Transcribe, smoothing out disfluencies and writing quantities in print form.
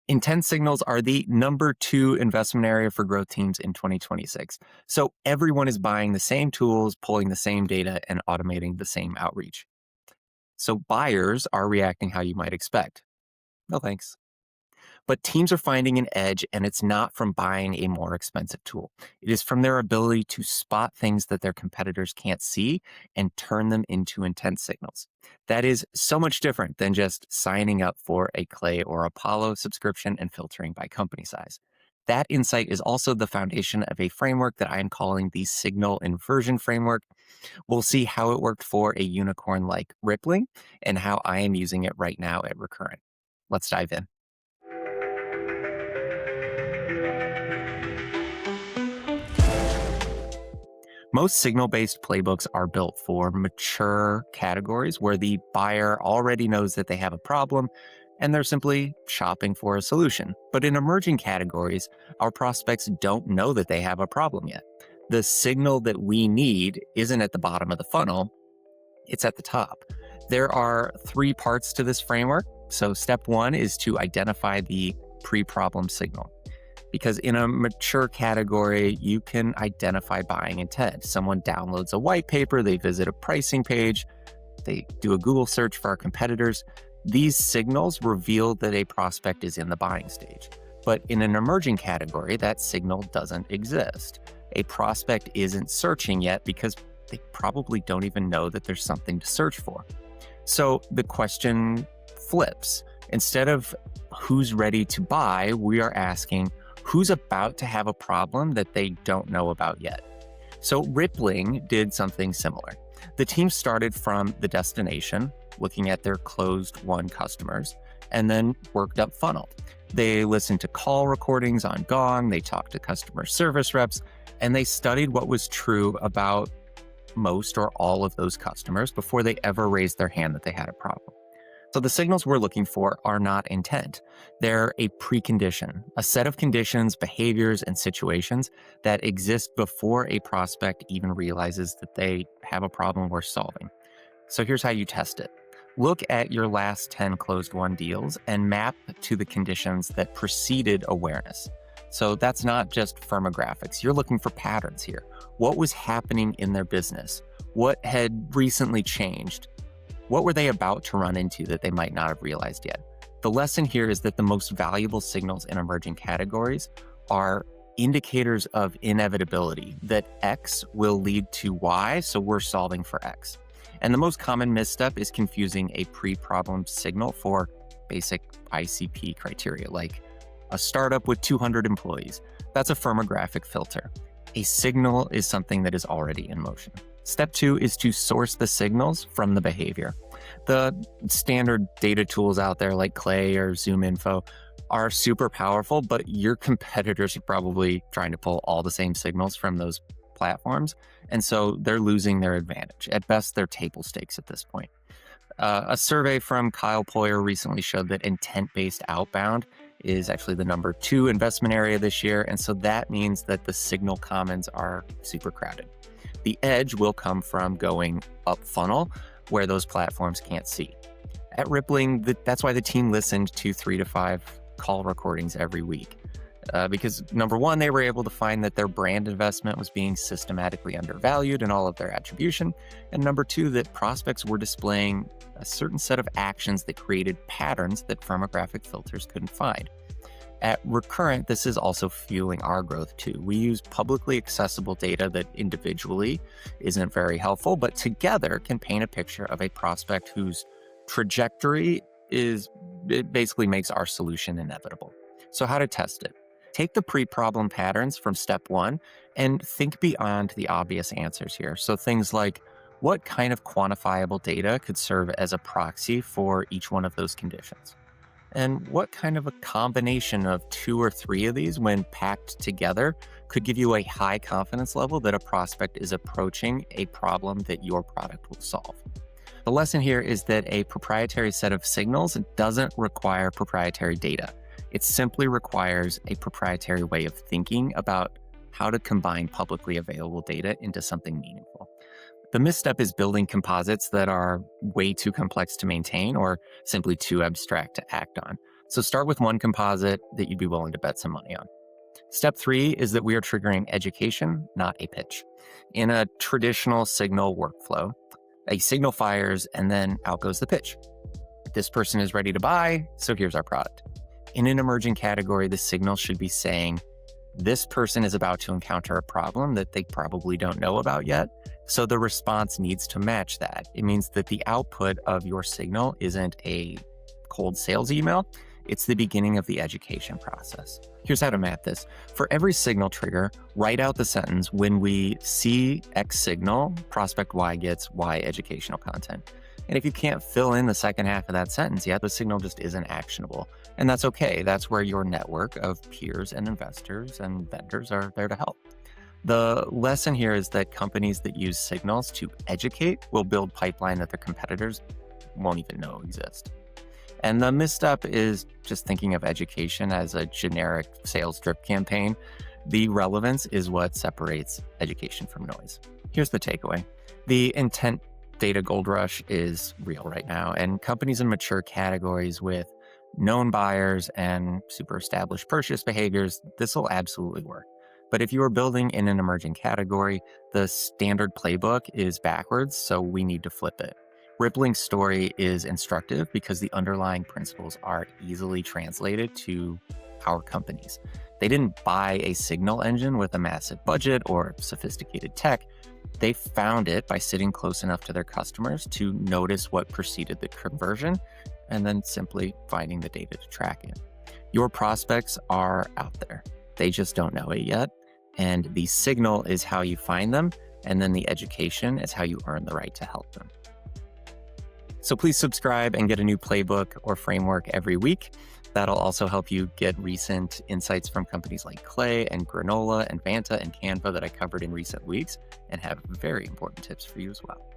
Intent signals are the number 2 investment area for growth teams in 2026. So everyone is buying the same tools, pulling the same data, and automating the same outreach. So buyers are reacting how you might expect. No thanks. But teams are finding an edge, and it's not from buying a more expensive tool. It is from their ability to spot things that their competitors can't see and turn them into intent signals. That is so much different than just signing up for a Clay or Apollo subscription and filtering by company size. That insight is also the foundation of a framework that I am calling the Signal Inversion Framework. We'll see how it worked for a unicorn like Rippling and how I am using it right now at Recurrent. Let's dive in. Most signal based playbooks are built for mature categories where the buyer already knows that they have a problem and they're simply shopping for a solution. But in emerging categories, our prospects don't know that they have a problem yet. The signal that we need isn't at the bottom of the funnel, it's at the top. There are 3 parts to this framework. So, step 1 is to identify the pre problem signal. Because in a mature category, you can identify buying intent. Someone downloads a white paper, they visit a pricing page, they do a Google search for our competitors. These signals reveal that a prospect is in the buying stage. But in an emerging category, that signal doesn't exist. A prospect isn't searching yet because they probably don't even know that there's something to search for. So the question flips. Instead of who's ready to buy, we are asking, who's about to have a problem that they don't know about yet? So Rippling did something similar. The team started from the destination, looking at their closed won customers, and then worked up funnel. They listened to call recordings on Gong, they talked to customer service reps, and they studied what was true about most or all of those customers before they ever raised their hand that they had a problem. So the signals we're looking for are not intent. They're a precondition, a set of conditions, behaviors, and situations that exist before a prospect even realizes that they have a problem worth solving. So here's how you test it. Look at your last 10 closed won deals and map to the conditions that preceded awareness. So that's not just firmographics. You're looking for patterns here. What was happening in their business? What had recently changed? What were they about to run into that they might not have realized yet? The lesson here is that the most valuable signals in emerging categories are indicators of inevitability, that X will lead to Y, so we're solving for X. And the most common misstep is confusing a pre-problem signal for basic ICP criteria, like a startup with 200 employees. That's a firmographic filter. A signal is something that is already in motion. Step 2 is to source the signals from the behavior. The standard data tools out there like Clay or ZoomInfo are super powerful, but your competitors are probably trying to pull all the same signals from those platforms, and so they're losing their advantage. At best, they're table stakes at this point. A survey from Kyle Poyer recently showed that intent-based outbound is actually the number 2 investment area this year, and so that means that the signal commons are super crowded. The edge will come from going up funnel where those platforms can't see. At Rippling, that's why the team listened to 3 to 5 call recordings every week. Because number 1, they were able to find that their brand investment was being systematically undervalued in all of their attribution. And number 2, that prospects were displaying a certain set of actions that created patterns that firmographic filters couldn't find. At Recurrent, this is also fueling our growth too. We use publicly accessible data that individually isn't very helpful, but together can paint a picture of a prospect whose trajectory it basically makes our solution inevitable. So how to test it? Take the pre-problem patterns from step 1 and think beyond the obvious answers here. So things like, what kind of quantifiable data could serve as a proxy for each one of those conditions? And what kind of a combination of 2 or 3 of these, when packed together, could give you a high confidence level that a prospect is approaching a problem that your product will solve? The lesson here is that a proprietary set of signals doesn't require proprietary data. It simply requires a proprietary way of thinking about how to combine publicly available data into something meaningful. The misstep is building composites that are way too complex to maintain or simply too abstract to act on. So start with one composite that you'd be willing to bet some money on. Step 3 is that we are triggering education, not a pitch. In a traditional Signal workflow, a signal fires and then out goes the pitch. This person is ready to buy, so here's our product. In an emerging category, the signal should be saying, this person is about to encounter a problem that they probably don't know about yet. So the response needs to match that. It means that the output of your signal isn't a cold sales email. It's the beginning of the education process. Here's how to map this. For every signal trigger, write out the sentence, when we see X signal, prospect Y gets Y educational content. And if you can't fill in the second half of that sentence yet, the signal just isn't actionable. And that's okay. That's where your network of peers and investors and vendors are there to help. The lesson here is that companies that use signals to educate will build pipeline that their competitors won't even know exist. And the misstep is just thinking of education as a generic sales drip campaign. The relevance is what separates education from noise. Here's the takeaway. The intent data gold rush is real right now, and companies in mature categories with known buyers and super established purchase behaviors, this will absolutely work. But if you are building in an emerging category, the standard playbook is backwards, so we need to flip it. Rippling's story is instructive because the underlying principles are easily translated to our companies. They didn't buy a signal engine with a massive budget or sophisticated tech. They found it by sitting close enough to their customers to notice what preceded the conversion and then simply finding the data to track it. Your prospects are out there. They just don't know it yet. And the signal is how you find them. And then the education is how you earn the right to help them. So please subscribe and get a new playbook or framework every week. That'll also help you get recent insights from companies like Clay and Granola and Vanta and Canva that I covered in recent weeks, and have very important tips for you as well.